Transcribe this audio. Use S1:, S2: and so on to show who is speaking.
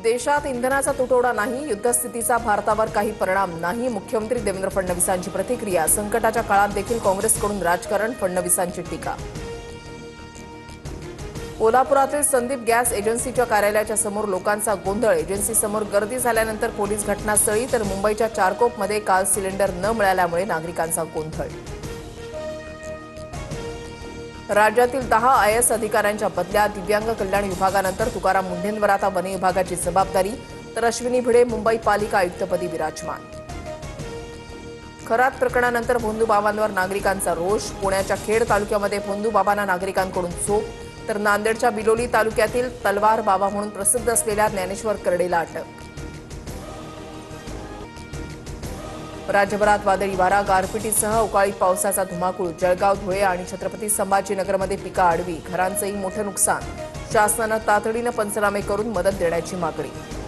S1: देशात इंधनाचा तुटवडा नाही, युद्धस्थितीचा भारतावर काही परिणाम नाही. मुख्यमंत्री देवेंद्र फडणवीसांची प्रतिक्रिया. संकटाच्या काळात देखील काँग्रेसकडून राजकारण, फडणवीसांची टीका. कोल्हापुरातील संदीप गॅस एजन्सीच्या कार्यालयाच्या समोर लोकांचा गोंधळ. एजन्सीसमोर गर्दी झाल्यानंतर पोलीस घटनास्थळी, तर मुंबईच्या चारकोपमध्ये काल सिलेंडर न मिळाल्यामुळे नागरिकांचा गोंधळ. राज्यातील 10 IAS अधिकाऱ्यांच्या बदल्या. दिव्यांग कल्याण विभागानंतर तुकाराम मुंढेंवर आता वन विभागाची जबाबदारी, तर अश्विनी भिडे मुंबई पालिका आयुक्तपदी विराजमान. खरात प्रकरणानंतर भोंदूबाबांवर नागरिकांचा रोष. पुण्याच्या खेड तालुक्यामध्ये भोंदूबाबांना नागरिकांकडून चोप, तर नांदेडच्या बिलोली तालुक्यातील तलवार बाबा म्हणून प्रसिद्ध असलेल्या ज्ञानेश्वर करडेला अटक. राज्यभरात वादळी वारा, गारपिटीसह अवकाळी पावसाचा धुमाकूळ. जळगाव, धुळे आणि छत्रपती संभाजीनगरमध्ये पिका आडवी, घरांचंही मोठं नुकसान. शासनानं तातडीनं पंचनामे करून मदत देण्याची मागणी.